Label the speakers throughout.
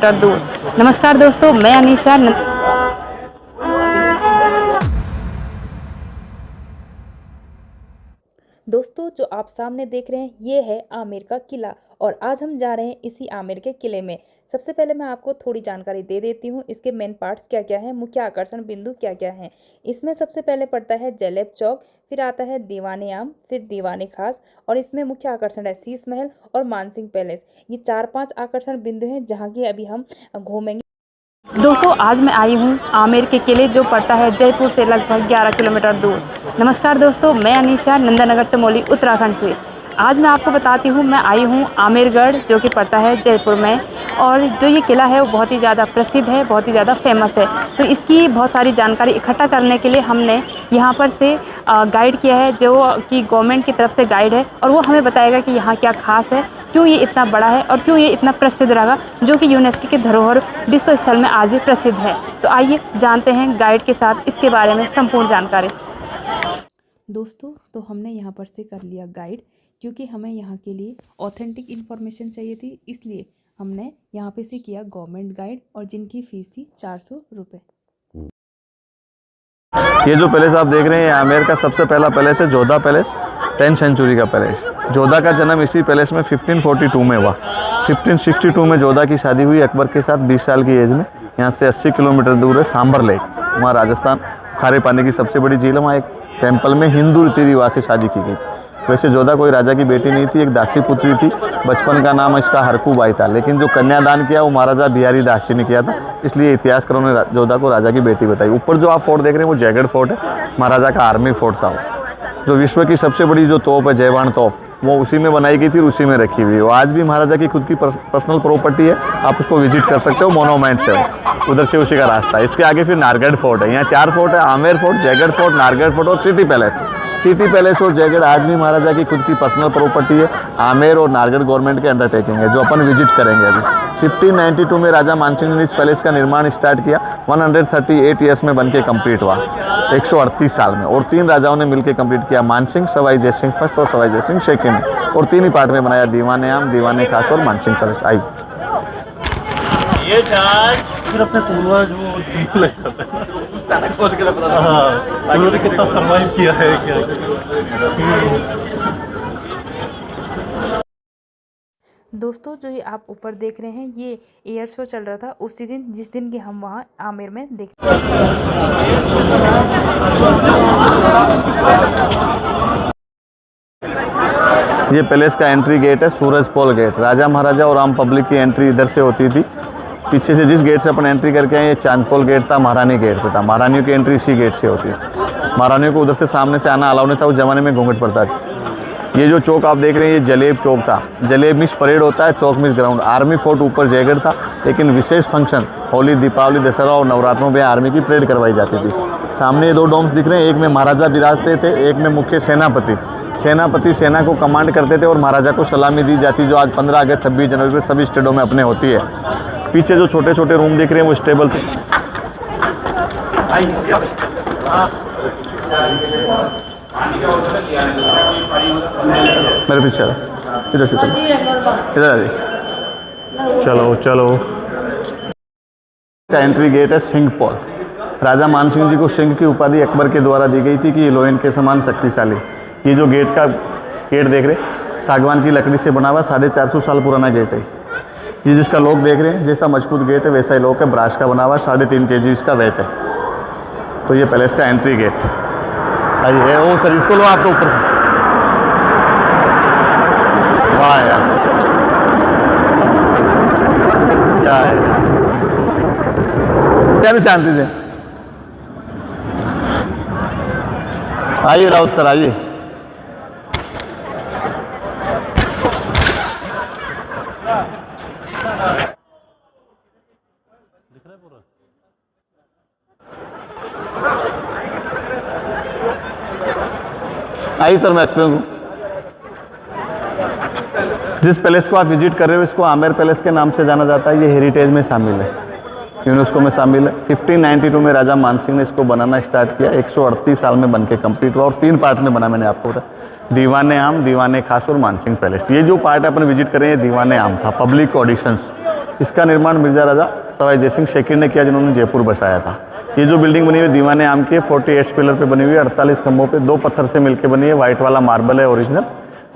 Speaker 1: Kilometre दूर। नमस्कार दोस्तों, मैं अनीशा। दोस्तों, जो आप सामने देख रहे हैं ये है आमेर का किला और आज हम जा रहे हैं इसी आमेर के किले में। सबसे पहले मैं आपको थोड़ी जानकारी दे देती हूँ, इसके मेन पार्ट्स क्या क्या हैं, मुख्य आकर्षण बिंदु क्या क्या हैं। इसमें सबसे पहले पड़ता है जलेब चौक, फिर आता है दीवाने आम, फिर दीवाने खास और इसमें मुख्य आकर्षण है शीश महल और मानसिंह पैलेस। ये 4-5 आकर्षण बिंदु हैं जहाँ की अभी हम घूमेंगे। दोस्तों, आज मैं आई हूँ आमेर के किले जो पड़ता है जयपुर से लगभग 11 किलोमीटर दूर। नमस्कार दोस्तों, मैं अनीशा, नंदनगर चमोली उत्तराखंड से। आज मैं आपको बताती हूँ, मैं आई हूँ आमेरगढ़ जो कि पड़ता है जयपुर में। और जो ये किला है वो बहुत ही ज़्यादा प्रसिद्ध है, बहुत ही ज़्यादा फेमस है। तो इसकी बहुत सारी जानकारी इकट्ठा करने के लिए हमने यहाँ पर से गाइड किया है जो कि गवर्नमेंट की तरफ से गाइड है और वो हमें बताएगा कि यहाँ क्या खास है, क्यों ये इतना बड़ा है और क्यों ये इतना प्रसिद्ध रहा, जो कि यूनेस्को की धरोहर विश्व स्थल में आज भी प्रसिद्ध है। तो आइए जानते हैं गाइड के साथ इसके बारे में संपूर्ण जानकारी। दोस्तों, तो हमने यहाँ पर से कर लिया गाइड, क्योंकि हमें यहाँ के लिए ऑथेंटिक इन्फॉर्मेशन चाहिए थी, इसलिए हमने यहाँ पे से किया गवर्नमेंट गाइड और जिनकी फ़ीस थी 400 रुपये।
Speaker 2: ये जो पैलेस आप देख रहे हैं आमेर का सबसे पहला पैलेस है, जोधा पैलेस, 10th सेंचुरी का पैलेस। जोधा का जन्म इसी पैलेस में 1542 में हुआ। 1562 में जोधा की शादी हुई अकबर के साथ 20 साल की एज में। यहाँ से 80 किलोमीटर दूर है सांबर लेक, वहाँ राजस्थान, खारे पानी की सबसे बड़ी झील है। वहाँ एक टेम्पल में हिंदू रीति रिवाज से शादी की गई थी। वैसे जोधा कोई राजा की बेटी नहीं थी, एक दासी पुत्री थी। बचपन का नाम इसका हरकूबाई था, लेकिन जो कन्यादान किया वो महाराजा बिहारी दास जी ने किया था, इसलिए इतिहासकारों ने जोधा को राजा की बेटी बताई। ऊपर जो आप फोर्ट देख रहे हैं वो जयगढ़ फोर्ट है, महाराजा का आर्मी फोर्ट था वो। जो विश्व की सबसे बड़ी जो तोप है जयवान तोप, वो उसी में बनाई गई थी, उसी में रखी हुई है। वो आज भी महाराजा की खुद की पर्सनल प्रॉपर्टी है, आप उसको विजिट कर सकते हो। मोनोमेंट्स है उधर से, उसी का रास्ता है। इसके आगे फिर नारगढ़ फोर्ट है। यहाँ 4 फोर्ट है, Amer fort, Jaigarh fort, Nahargarh fort और सिटी पैलेस। सिटी पैलेस और जयगढ़ आज भी महाराजा की खुद की पर्सनल प्रॉपर्टी है। आमेर और नारगढ़ गवर्नमेंट के अंडरटेकिंग है, जो अपन विजिट करेंगे अभी। 1592 में राजा मानसिंह ने इस पैलेस का निर्माण स्टार्ट किया। 138 ईयर्स में बनके कंप्लीट हुआ, 138 साल में। और 3 राजाओं ने मिलकर कंप्लीट किया, मानसिंह, सवाई जय सिंह फर्स्ट और सवाई जय सिंह सेकेंड। और 3 ही पार्ट में बनाया, दीवाने आम, दीवाने खास और मानसिंह पैलेस। आई
Speaker 3: ये फिर अपने पूर्वज वो लग जाता है, उन्होंने कितना सर्वाइव किया है क्या।
Speaker 1: दोस्तों, जो ये आप ऊपर देख रहे हैं ये एयर शो चल रहा था उसी दिन जिस दिन कि हम वहाँ आमेर में देखते हैं।
Speaker 2: ये पैलेस का एंट्री गेट है, सूरज पोल गेट। राजा महाराजा और आम पब्लिक की एंट्री इधर से होती थी। पीछे से जिस गेट से अपन एंट्री करके आए, ये चांदपोल गेट था, महारानी गेट पे था। महारानियों की एंट्री इसी गेट से होती है। महारानियों को उधर से सामने से आना अलाउ नहीं था, उस जमाने में घूंघट पड़ता था। ये जो चौक आप देख रहे हैं ये जलेब चौक था। जलेब मिस परेड होता है, चौक मिस ग्राउंड। आर्मी फोर्ट ऊपर जयगढ़ था, लेकिन विशेष फंक्शन होली, दीपावली, दशहरा और नवरात्रों में आर्मी की परेड करवाई जाती थी। सामने ये 2 डोम्स दिख रहे हैं, एक में महाराजा विराजते थे, एक में मुख्य सेनापति। सेनापति सेना को कमांड करते थे और महाराजा को सलामी दी जाती, जो आज 15 अगस्त 26 जनवरी पर सभी स्टेटों में अपने होती है। पीछे जो छोटे छोटे रूम दिख रहे हैं वो स्टेबल थे। मेरे पीछे इधर से चलो, इधर आ जाइए, चलो चलो। का एंट्री गेट है सिंह पोल। राजा मानसिंह जी को सिंह की उपाधि अकबर के द्वारा दी गई थी कि लोयन के समान शक्तिशाली। ये जो गेट देख रहे हैं सागवान की लकड़ी से बना हुआ, 450 साल पुराना गेट है। ये जिसका लॉक देख रहे हैं, जैसा मजबूत गेट है वैसा ही लॉक है, ब्रास का बना हुआ, 3.5 kg इसका वेट है। तो ये पैलेस का एंट्री गेट। आइए, ओ सर इसको लो आप तो ऊपर से। वाह यार, क्या है, क्या भी शांति से। आइए राउत सर, आइए। आइए सर, मैं एक्सप्लेन करूँ। जिस पैलेस को आप विजिट कर रहे हो इसको आमेर पैलेस के नाम से जाना जाता है। ये हेरिटेज में शामिल है, यूनेस्को में शामिल है। 1592 में राजा मानसिंह ने इसको बनाना स्टार्ट किया, 138 साल में बनके कंप्लीट हुआ और 3 पार्ट में बना। मैंने आपको बताया, दीवाने आम, दीवाने खास और मानसिंह पैलेस। ये जो पार्ट अपन विजिट करें ये दीवाने आम था, पब्लिक ऑडिशंस। इसका निर्माण मिर्जा राजा सवाई जय सिंह शेखिर ने किया, जिन्होंने जयपुर बसाया था। ये जो बिल्डिंग बनी हुई है दीवाने आम की 48 पिलर पे बनी हुई है, 48 खंभों पे, 2 पत्थर से मिलकर बनी है। व्हाइट वाला मार्बल है ओरिजिनल,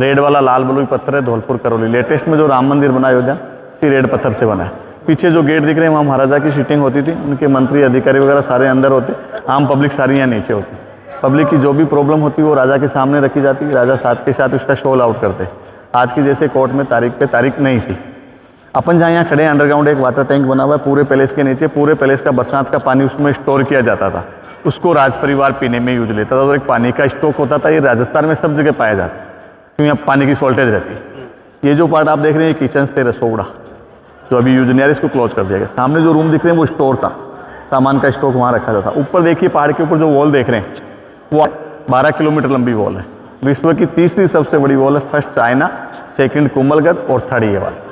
Speaker 2: रेड वाला लाल बलुई पत्थर है धौलपुर करौली। लेटेस्ट में जो राम मंदिर बना अयोध्या इसी रेड पत्थर से बना है। पीछे जो गेट दिख रहे हैं वहाँ महाराजा की सीटिंग होती थी, उनके मंत्री अधिकारी वगैरह सारे अंदर होते, आम पब्लिक सारी यहाँ नीचे होती। पब्लिक की जो भी प्रॉब्लम होती है वो राजा के सामने रखी जाती, राजा साथ के साथ उसका शोल आउट करते। आज की जैसे कोर्ट में तारीख पे तारीख नहीं थी। अपन जहाँ यहाँ खड़े हैं, अंडरग्राउंड एक वाटर टैंक बना हुआ है पूरे पैलेस के नीचे। पूरे पैलेस का बरसात का पानी उसमें स्टोर किया जाता था, उसको राज परिवार पीने में यूज लेता था। और एक पानी का स्टॉक होता था, ये राजस्थान में सब जगह पाया जाता है क्योंकि यहाँ पानी की शॉर्टेज रहती है। ये जो पार्ट आप देख रहे हैं किचन थे रसोड़ा, जो अभी यूज नहीं आ रहा, इसको क्लोज कर दिया गया। सामने जो रूम दिख रहे हैं वो स्टोर था, सामान का स्टॉक वहाँ रखा जाता। ऊपर देखिए पहाड़ के ऊपर जो वॉल देख रहे हैं वो 12 किलोमीटर लंबी वॉल है। विश्व की तीसरी सबसे बड़ी वॉल है, फर्स्ट चाइना, सेकंड कुंभलगढ़ और थर्ड ये वाला।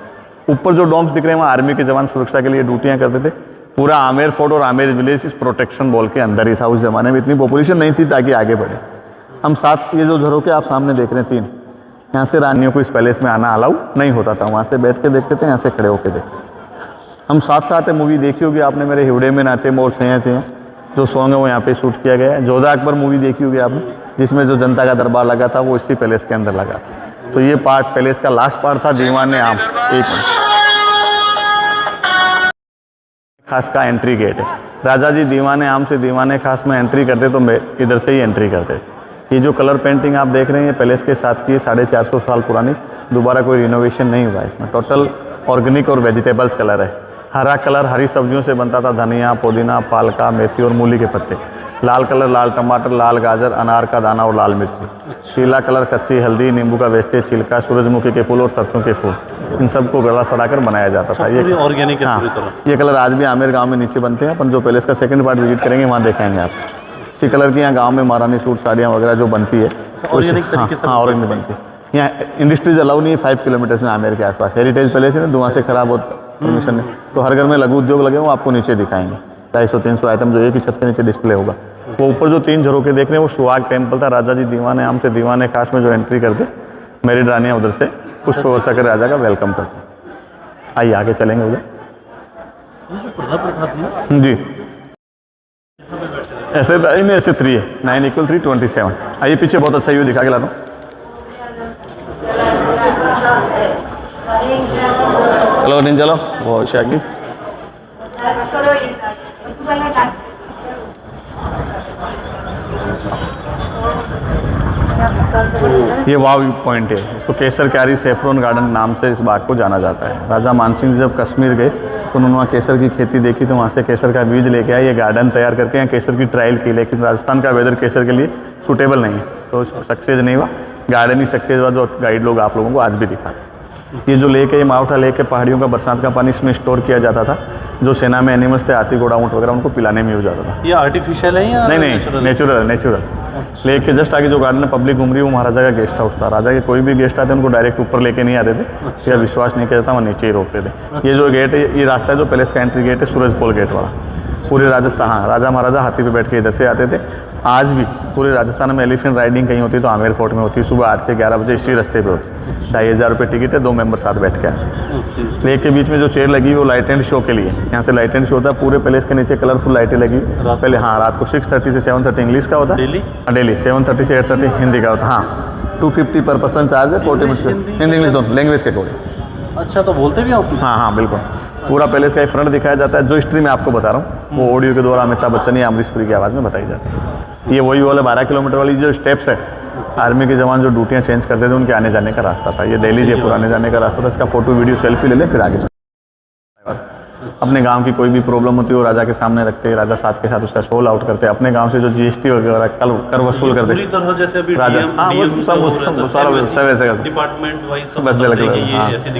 Speaker 2: ऊपर जो डॉम्स दिख रहे हैं वहाँ आर्मी के जवान सुरक्षा के लिए ड्यूटियाँ करते थे। पूरा आमेर फोर्ट और आमेर विलेज इस प्रोटेक्शन वॉल के अंदर ही था। उस जमाने में इतनी पॉपुलेशन नहीं थी ताकि आगे बढ़े। हम साथ ये जो झरोके आप सामने देख रहे हैं 3, यहाँ से रानियों को इस पैलेस में आना अलाउ नहीं होता था, वहाँ से बैठ के देखते थे, यहाँ से खड़े होकर देखते थे। हम साथ साथ मूवी देखी होगी आपने, मेरे हिवड़े में नाचे मोर छैया छैया, जो सॉन्ग है वो यहाँ पे शूट किया गया है। जोधा अकबर मूवी देखी होगी आपने, जिसमें जो जनता का दरबार लगा था वो इसी पैलेस के अंदर लगा था। तो ये पार्ट पैलेस का लास्ट पार्ट था, दीवाने आम। एक खास का एंट्री गेट है। राजा जी दीवाने आम से दीवाने खास में एंट्री करते तो इधर से ही एंट्री करते। ये जो कलर पेंटिंग आप देख रहे हैं ये पैलेस के साथ की 450 साल पुरानी, दोबारा कोई रिनोवेशन नहीं हुआ है इसमें। टोटल ऑर्गेनिक और वेजिटेबल्स कलर है। हरा कलर हरी सब्जियों से बनता था, धनिया, पुदीना, पालका, मेथी और मूली के पत्ते। लाल कलर लाल टमाटर, लाल गाजर, अनार का दाना और लाल मिर्ची। पीला कलर कच्ची हल्दी, नींबू का वेस्टेज, छिलका, सूरजमुखी के फूल और सरसों के फूल, इन सबको गला सड़ाकर बनाया जाता था। ये
Speaker 3: ऑर्गेनिक है पूरी
Speaker 2: हाँ,
Speaker 3: तरह।
Speaker 2: ये कलर आज भी आमेर गांव में नीचे बनते हैं। अपन जो पैलेस का सेकंड पार्ट विजिट करेंगे वहाँ देखेंगे आप। इसी कलर की यहाँ गाँव में महारानी सूट साड़ियाँ वगैरह जो बनती है
Speaker 3: ऑर्गेनिक तरीके से।
Speaker 2: हाँ, ऑर्गेनिक बनती है। यहाँ इंडस्ट्रीज अलाउ नहीं है 5 किलोमीटर में आमेर के आसपास। हेरिटेज पैलेस है ना, धुआं से खराब हो परमिशन नहीं, तो हर घर में लघु उद्योग लगे वो आपको नीचे दिखाएंगे। 250-300 आइटम जो एक ही छत के नीचे डिस्प्ले होगा। वो ऊपर जो 3 झरोके देख रहे हैं वो सुहाग टेम्पल था। राजा जी दीवाने आम से दीवाने खास में जो एंट्री करते, मैरिड रानियाँ उधर से पुष्प वर्षा कर राजा का वेलकम करते। आइए आगे चलेंगे उधर जी। ऐसे नहीं, ऐसे 3 है, 9 = 3 27। आइए पीछे बहुत अच्छा व्यू दिखा के लाता हूँ। चलो नहीं चलो बहुत शाकी। ये वाव व्यू पॉइंट है, इसको केसर क्यारी सेफ्रॉन गार्डन नाम से इस बाग को जाना जाता है। राजा मानसिंह जब कश्मीर गए तो उन्होंने वहाँ केसर की खेती देखी, तो वहाँ से केसर का बीज लेके आए, ये गार्डन तैयार करके यहाँ केसर की ट्रायल की। लेकिन राजस्थान का वेदर केसर के लिए सूटेबल नहीं है, तो इसको सक्सेस नहीं हुआ। गार्डन ही सक्सेस हुआ, जो गाइड लोग आप लोगों को आज भी दिखा। ये जो लेक है, ये मावठा लेक है, पहाड़ियों का बरसात का पानी इसमें स्टोर किया जाता था। जो सेना में एनिमल्स थे, हाथी, घोड़ा, ऊँट वगैरह, उनको पिलाने में यूज आता था।
Speaker 3: ये आर्टिफिशियल है या
Speaker 2: नहीं, नेचुरल। लेक के जस्ट आगे जो गार्डन में पब्लिक घूम रही है वो महाराजा का गेस्ट हाउस था। राजा के कोई भी गेस्ट आते उनको डायरेक्ट ऊपर लेके नहीं आते थे, या विश्वास नहीं किया जाता, वो नीचे ही रोकते थे। ये जो गेट है, ये रास्ता है जो पैलेस का एंट्री गेट है, सूरजपोल गेट वाला। पूरे राजस्थान, हाँ, राजा महाराजा हाथी पे बैठ के इधर से आते थे। आज भी पूरे राजस्थान में एलिफेंट राइडिंग कहीं होती है तो आमेर फोर्ट में होती है। सुबह 8 से 11 बजे इसी रास्ते पे होती है। 2500 रुपये टिकट है, 2 मेंबर साथ बैठ के आते हैं। लेक के बीच में जो चेयर लगी है वो लाइट एंड शो के लिए, यहाँ से लाइट एंड शो होता है। पूरे पैलेस के नीचे कलरफुल लाइटें लगी पहले। हाँ, रात को 6:30 से 7:30 इंग्लिश का होता है, डेली 7:30 से 8:30 हिंदी का होता है। हाँ, 250 पर पर्सन चार्ज है, 40 मिनट्स हिंदी इंग्लिश दोनों लैंग्वेज के अकॉर्डिंग।
Speaker 3: अच्छा, तो बोलते भी आप?
Speaker 2: हाँ, बिल्कुल। पूरा पैलेस का फ्रंट दिखाया जाता है। जो हिस्ट्री में आपको बता रहा हूँ वो ऑडियो के द्वारा अमिताभ बच्चन या अमरीश पुरी की आवाज़ में बताई जाती है। ये वही वाला 12 किलोमीटर वाली जो स्टेप्स है, आर्मी के जवान जो ड्यूटियाँ चेंज करते थे उनके आने जाने का रास्ता था। ये दिल्ली जयपुर आने जाने का रास्ता था। इसका फोटो वीडियो सेल्फी ले लें, फिर आगे अपने गांव की कोई भी प्रॉब्लम होती है वो राजा के सामने रखते, राजा साथ के साथ उसका सोल आउट करते। अपने गांव से जो जीएसटी वगैरह कर वसूल करते
Speaker 3: पूरी तरह जैसे अभी
Speaker 2: राजा, हाँ, वो सारा वैसे
Speaker 3: डिपार्टमेंट वाइज
Speaker 2: बस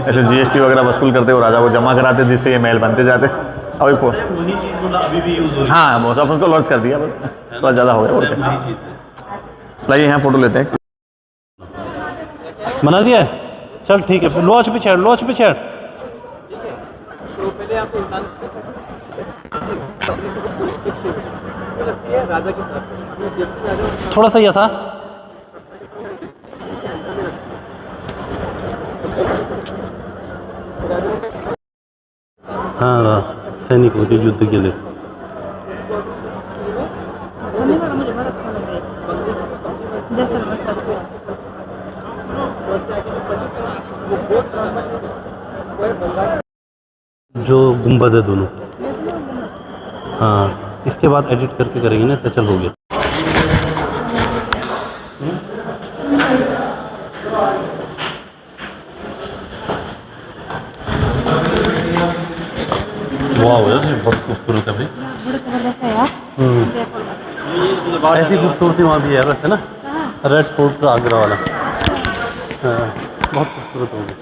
Speaker 2: ऐसे जीएसटी वगैरह वसूल करते वो राजा को जमा कराते, जिससे ये महल बनते जाते। और
Speaker 3: वही चीज मतलब अभी भी यूज हो रही है।
Speaker 2: हाँ, बहुत सब उसको लॉन्च कर दिया, बस थोड़ा ज़्यादा हो गया। और क्या, लाइए यहाँ फोटो लेते हैं।
Speaker 3: बना दिया है? चल ठीक है, लॉन्च पे छेड़, लॉन्च पे छेड़। थोड़ा सा यह था। हाँ, सैनिकों के युद्ध के लिए।
Speaker 1: सुनने में मुझे बहुत अच्छा लग रहा है। जैसलमेर का
Speaker 3: जो गुंबद है दोनों। हाँ, इसके बाद एडिट करके करेंगे ना तो चल हो गया। वाह यार, ये बहुत खूबसूरत है भाई।
Speaker 1: बड़ा जबरदस्त है यार। जयपुर का।
Speaker 3: ऐसी खूबसूरती वहाँ भी है वैसे ना, रेड फोर्ट का आगरा वाला। हाँ, बहुत खूबसूरत हो गया।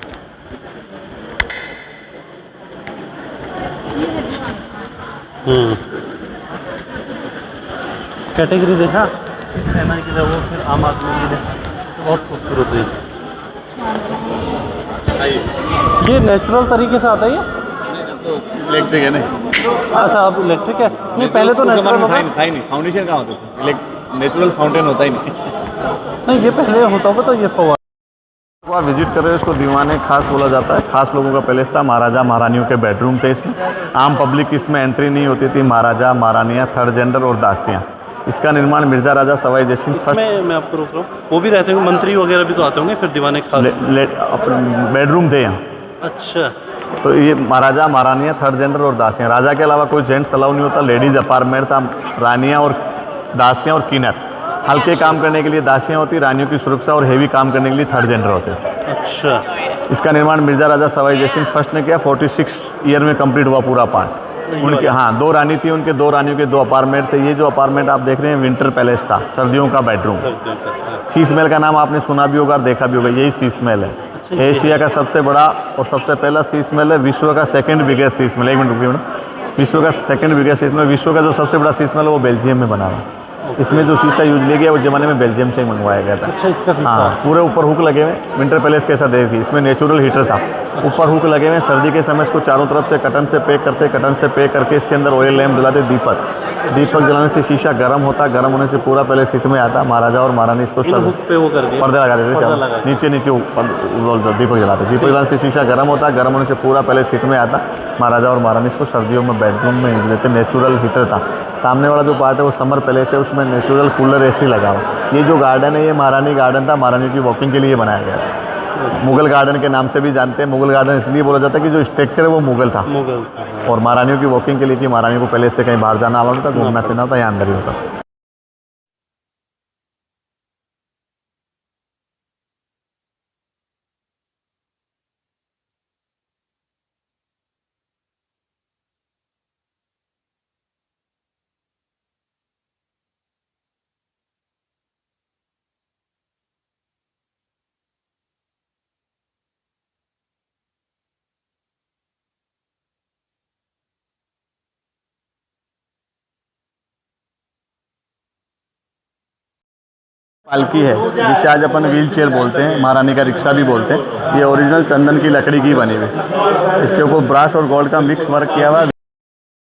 Speaker 3: कैटेगरी देखा एमआई की, वो फिर आम आदमी की देखा, बहुत खूबसूरत है। ये नेचुरल तरीके से आता है ये?
Speaker 2: इलेक्ट्रिक है नहीं।
Speaker 3: अच्छा, अब इलेक्ट्रिक है। नहीं, पहले तो नेचुरल होता।
Speaker 2: था ही नहीं, फाउंडेशन कहाँ होता था, नेचुरल फाउंटेन होता ही नहीं।
Speaker 3: नहीं, ये पहले होता होगा तो ये फवारा।
Speaker 2: आप विजिट कर रहे हो, इसको दीवाने खास बोला जाता है। खास लोगों का पैलेस था, महाराजा महारानियों के बेडरूम थे इसमें। आम पब्लिक इसमें एंट्री नहीं होती थी। महाराजा महारानियाँ, थर्ड जेंडर और दासियाँ। इसका निर्माण मिर्जा राजा सवाई जयसिंह फर्स्ट।
Speaker 3: मैं आपको रोक रहा हूँ, वो भी रहते होंगे, मंत्री वगैरह भी तो आते होंगे फिर दीवाने खास।
Speaker 2: अपने बेडरूम थे यहाँ।
Speaker 3: अच्छा,
Speaker 2: तो ये महाराजा महारानियाँ, थर्ड जेंडर और दासियाँ। राजा के अलावा कोई जेंट्स अलाउ नहीं होता। लेडीज़ अपार्टमेंट था। रानियाँ और दासियाँ और किन्नर। हल्के काम करने के लिए दासियाँ होती, रानियों की सुरक्षा और हेवी काम करने के लिए थर्ड जेंडर होते।
Speaker 3: अच्छा।
Speaker 2: इसका निर्माण मिर्जा राजा सवाई जयसिंह फर्स्ट ने किया। 46 ईयर में कंप्लीट हुआ पूरा पार्ट। उनके हाँ 2 रानी थी, उनके 2 रानियों के 2 अपार्टमेंट थे। ये जो अपार्टमेंट आप देख रहे हैं विंटर पैलेस था, सर्दियों का बेडरूम। शीश महल का नाम आपने सुना भी होगा और देखा भी होगा, यही शीश महल है। एशिया का सबसे बड़ा और सबसे पहला शीश महल है। विश्व का second biggest Sheesh Mahal, 1 minute रुकिए मैडम। विश्व का सेकंड बिगेस्ट शीश महल, विश्व का जो सबसे बड़ा शीश महल है वो बेल्जियम में बना हुआ है। इसमें जो शीशा यूज लिया गया वो जमाने में बेल्जियम से ही मंगवाया गया था।
Speaker 3: अच्छा, इसका
Speaker 2: हाँ, पूरे ऊपर हुक लगे हुए। विंटर पैलेस कैसा देखिए, इसमें नेचुरल हीटर था, ऊपर हुक लगे हुए। सर्दी के समय इसको चारों तरफ से कटन से पैक करते, कटन से पैक करके इसके अंदर ऑयल लैम्प जलाते, दीपक जलाने से शीशा गर्म होता, गर्म होने से पूरा पैलेस हीट में आता। महाराजा और महारानी इसको
Speaker 3: पे वो कर दिया,
Speaker 2: पर्दे लगा देते, नीचे दीपक जलाते। दीपक जलाने से शीशा गर्म होता, गर्म होने से पूरा पैलेस हीट में आता। महाराजा और महारानी इसको सर्दियों में बेडरूम में यूज लेते। नेचुरल हीटर था। सामने वाला जो पार्ट है वो समर पैलेस है, उसमें नेचुरल कूलर एसी लगा हुआ। ये जो गार्डन है ये महारानी गार्डन था, महारानी की वॉकिंग के लिए बनाया गया था। मुगल गार्डन के नाम से भी जानते हैं। मुगल गार्डन इसलिए बोला जाता है कि जो स्ट्रक्चर है वो मुगल था। और महारानियों की वॉकिंग के लिए कि महारानी को पैलेस से कहीं बाहर जाना आना होता, घूमना फिरना होता, यहाँ अंदर ही होता। पालकी है जिसे आज अपन व्हील चेयर बोलते हैं, महारानी का रिक्शा भी बोलते हैं। ये ओरिजिनल चंदन की लकड़ी की बनी हुई, इसके ऊपर ब्रास और गोल्ड का मिक्स वर्क किया हुआ।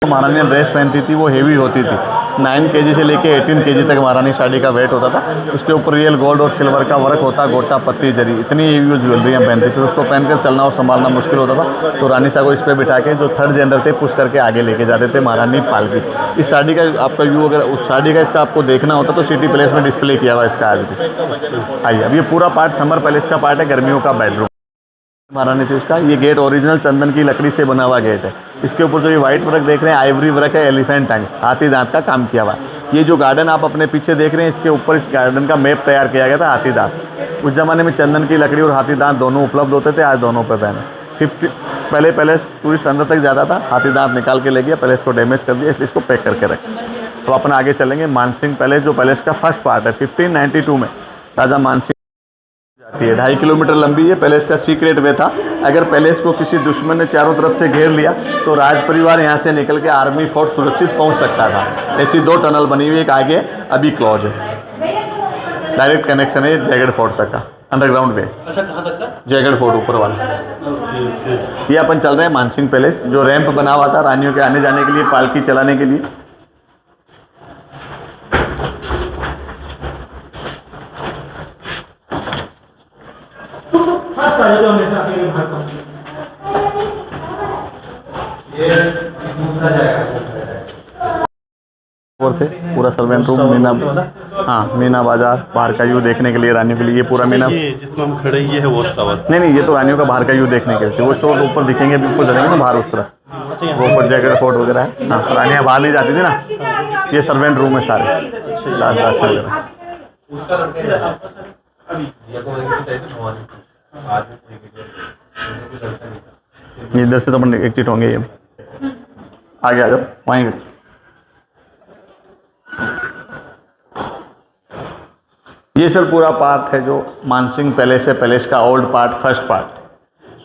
Speaker 2: महारानी ड्रेस पहनती थी वो हेवी होती थी। 9 kg से लेके 18 kg तक महारानी साड़ी का वेट होता था। उसके ऊपर रियल गोल्ड और सिल्वर का वर्क होता, गोटा पत्ती जरी, इतनी हेवी ज्वेलरियाँ पहनती थी। उसको पहनकर चलना और संभालना मुश्किल होता था। तो रानी साहब को इस पर बिठा के जो थर्ड जेंडर थे पुश करके आगे लेके जाते थे महारानी पालकी। इस साड़ी का आपका व्यू अगर उस साड़ी का इसका आपको देखना होता तो सिटी पैलेस में डिस्प्ले किया हुआ इसका आज भी। आइए, अब ये पूरा पार्ट समर पैलेस का पार्ट है, गर्मियों का बेडरूम महारानी थी उसका। ये गेट ओरिजिनल चंदन की लकड़ी से बना हुआ गेट है। इसके ऊपर जो ये व्हाइट वर्क देख रहे हैं आइवरी वर्क है, एलिफेंट टंग्स, हाथी दांत का काम किया हुआ। ये जो गार्डन आप अपने पीछे देख रहे हैं इसके ऊपर इस गार्डन का मैप तैयार किया गया था हाथी दांत। उस जमाने में चंदन की लकड़ी और हाथी दांत दोनों उपलब्ध होते थे, आज दोनों पे बैन है। पहले पैलेस टूरिस्ट अंदर तक जाता था, हाथी दांत निकाल के ले गया, पैलेस को डैमेज कर दिया, इसलिए इसको पैक करके रखें। तो अपन आगे चलेंगे। मानसिंह पैलेस जो पैलेस का फर्स्ट पार्ट है, 1592 में राजा मानसिंह जाती है। 2.5 किलोमीटर लंबी है। पैलेस का सीक्रेट वे था, अगर पैलेस को किसी दुश्मन ने चारों तरफ से घेर लिया तो राज परिवार यहाँ से निकल के आर्मी फोर्स सुरक्षित पहुँच सकता था। ऐसी 2 टनल बनी हुई, एक आगे अभी क्लोज है, डायरेक्ट कनेक्शन है जयगढ़ फोर्ट तक का, अंडरग्राउंड वे।
Speaker 3: अच्छा, कहाँ तक का?
Speaker 2: जयगढ़ फोर्ट ऊपर वाला। ये अपन चल रहे हैं मानसिंह पैलेस, जो रैंप बना हुआ था रानियों के आने जाने के लिए, पालकी चलाने के लिए।
Speaker 3: ये
Speaker 2: सर्वेंट रूम, मीना, हाँ मीना बाजार, बाहर का व्यू देखने के लिए रानियों के लिए ये पूरा मीना।
Speaker 3: ये जिसमें हम खड़े ये है वॉच टावर।
Speaker 2: नहीं, ये तो रानियों का बाहर का व्यू देखने के लिए, वो स्टोर ऊपर दिखेंगे, बिल्कुल चलेंगे ना बाहर उस तरफ, वो ऊपर जैकेट फोर्ट वगैरह है। हाँ, रानियाँ बाहर नहीं जाती थी ना, ये सर्वेंट रूम है सारे, लास्ट वगैरह। ये इधर से तो अपन एग्जिट होंगे, ये आगे आ जाओ वहीं। ये सर पूरा पार्ट है जो मानसिंह पैलेस है, पैलेस का ओल्ड पार्ट, फर्स्ट पार्ट।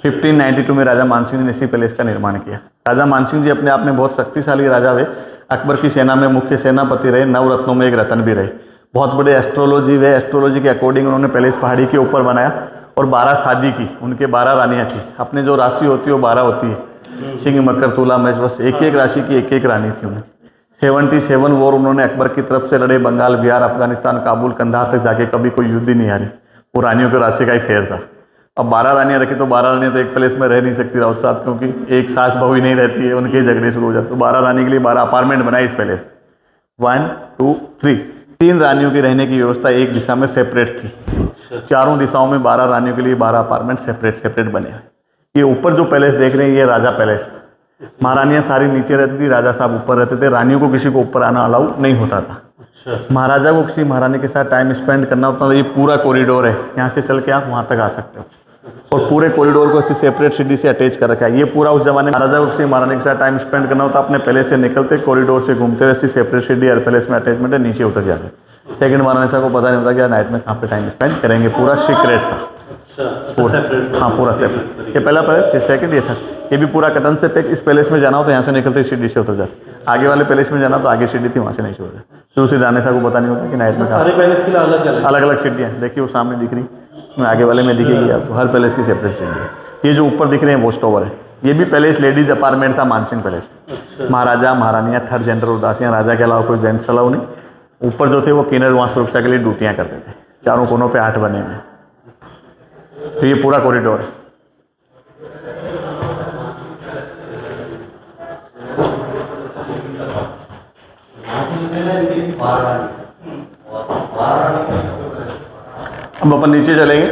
Speaker 2: 1592 में राजा मानसिंह ने इसी पैलेस का निर्माण किया। राजा मानसिंह जी अपने आप में बहुत शक्तिशाली राजा हुए, अकबर की सेना में मुख्य सेनापति रहे, नवरत्नों में एक रत्न भी रहे, बहुत बड़े एस्ट्रोलॉजी वे, एस्ट्रोलॉजी के अकॉर्डिंग उन्होंने पैलेस पहाड़ी के ऊपर बनाया और 12 शादी की, उनके 12 रानियाँ थी। अपने जो राशि होती है वो 12 होती है, सिंह, मकर, तुला, मेष, बस एक एक राशि की एक एक रानी थी उन्हें। 77 वॉर उन्होंने अकबर की तरफ से लड़े, बंगाल, बिहार, अफगानिस्तान, काबुल, कंधार तक जाके कभी कोई युद्ध ही नहीं हारी, वो रानियों के राशि का ही फेर था। अब 12 रानियाँ रखी तो 12 रानियाँ तो एक प्लेस में रह नहीं सकती राउत साहब, क्योंकि एक सास बहू ही नहीं रहती है, उनके झगड़े शुरू हो जाते। तो 12 रानी के लिए 12 अपार्टमेंट बनाए इस पैलेस में। 1 2 3 3 रानियों की रहने की व्यवस्था एक दिशा में सेपरेट थी, चारों दिशाओं में 12 रानियों के लिए 12 अपार्टमेंट सेपरेट बने हैं। ये ऊपर जो पैलेस देख रहे हैं ये राजा पैलेस था। महारानियाँ सारी नीचे रहती थी, राजा साहब ऊपर रहते थे, रानियों को किसी को ऊपर आना अलाउ नहीं होता था। महाराजा को किसी महारानी के साथ टाइम स्पेंड करना होता था। ये पूरा कॉरिडोर है, यहाँ से चल के आप वहाँ तक आ सकते हो, और पूरे कॉरिडोर को ऐसी सेपरेट सीढ़ी से अटैच कर रखा है। ये पूरा उस जमाने में महाराजा को किसी महारानी के साथ टाइम स्पेंड करना होता, अपने पैलेस से निकलते कॉरिडोर से घूमते हुए ऐसी सेपरेट सीढ़ी हर पैलेस में अटैचमेंट है, नीचे उतर जाते। सेकंड महारानी साहब को पता नहीं होता कि नाइट में कहाँ पे टाइम स्पेंड करेंगे, पूरा सीक्रेट था पूरा। हाँ, पूरा सेपरेट। ये पहला पैलेस, ये सेकंड, ये था। ये भी पूरा कटन से पैक। इस पैलेस में जाना हो तो यहाँ से निकलते सीढ़ी से उतर जाते, आगे वाले पैलेस में जाना तो आगे सीढ़ी थी, वहाँ से नहीं से उतर। शुरू से रानी साहब को पता नहीं होता कि नाइट में
Speaker 3: सारे पैलेस के लिए अलग
Speaker 2: अलग सीढ़ियाँ। देखिए वो सामने दिख रही, उसमें आगे वाले में दिखेगी आपको, हर पैलेस की सेपरेट सीढ़ी है। ये जो ऊपर दिख रहे हैं वॉच टावर है, ये भी पैलेस लेडीज अपार्टमेंट था मानसिंह पैलेस। महाराजा, महारानियाँ, थर्ड जेंडर उदासियाँ, राजा के अलावा कोई जेंट्स अलाउ नहीं। ऊपर जो थे वो किन्नर वहाँ सुरक्षा के लिए ड्यूटियाँ करते थे। चारों कोनों पे 8 बने हुए। तो ये पूरा कॉरिडोर है। अब अपन नीचे चलेंगे।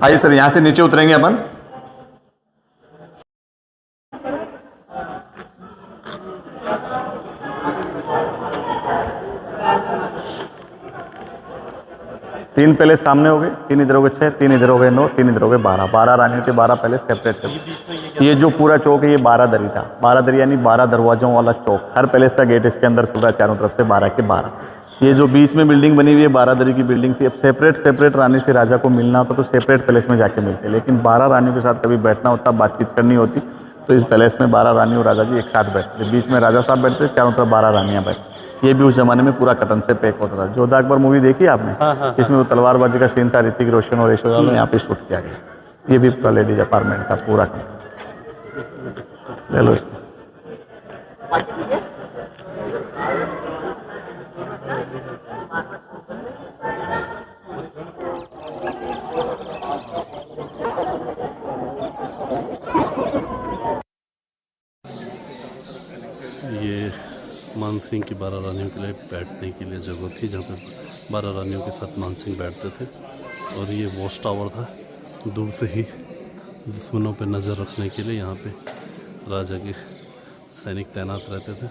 Speaker 2: आइए सर, यहां से नीचे उतरेंगे अपन। तीन पैलेस सामने हो गए, 3 इधर हो गए 6, 3 इधर हो गए 9, 3 इधर हो गए 12। 12 रानियों के 12 पैलेस सेपरेट। ये जो पूरा चौक है ये 12 दरी था। 12 दरी यानी 12 दरवाजों वाला चौक। हर पैलेस का गेट इसके अंदर खुल रहा है चारों तरफ से, 12 के 12। ये जो बीच में बिल्डिंग बनी हुई है 12 दरी की बिल्डिंग थी। अब सेपरेट रानी से राजा को मिलना होता तो सेपरेट पैलेस में जाके मिलते, लेकिन 12 रानियों के साथ कभी बैठना होता, बातचीत करनी होती तो इस पैलेस में 12 रानी और राजा जी एक साथ बैठते। बीच में राजा साहब बैठते, चारों तरफ 12 रानियाँ बैठती। ये भी उस जमाने में पूरा कटन से पैक होता था। जोधा अकबर मूवी देखी आपने? हाँ। इसमें वो तलवारबाजी का सीन था, ऋतिक रोशन और ऐश्वर्या ने यहाँ पे शूट किया गया। ये भी पूरा लेडीज अपार्टमेंट था पूरा। ले लो इसको।
Speaker 3: ये मानसिंह की 12 रानियों के लिए बैठने के लिए जगह थी, जहाँ पे 12 रानियों के साथ मानसिंह बैठते थे। और ये वॉच टावर था, दूर से ही दुश्मनों पे नज़र रखने के लिए यहाँ पे राजा के सैनिक तैनात रहते थे।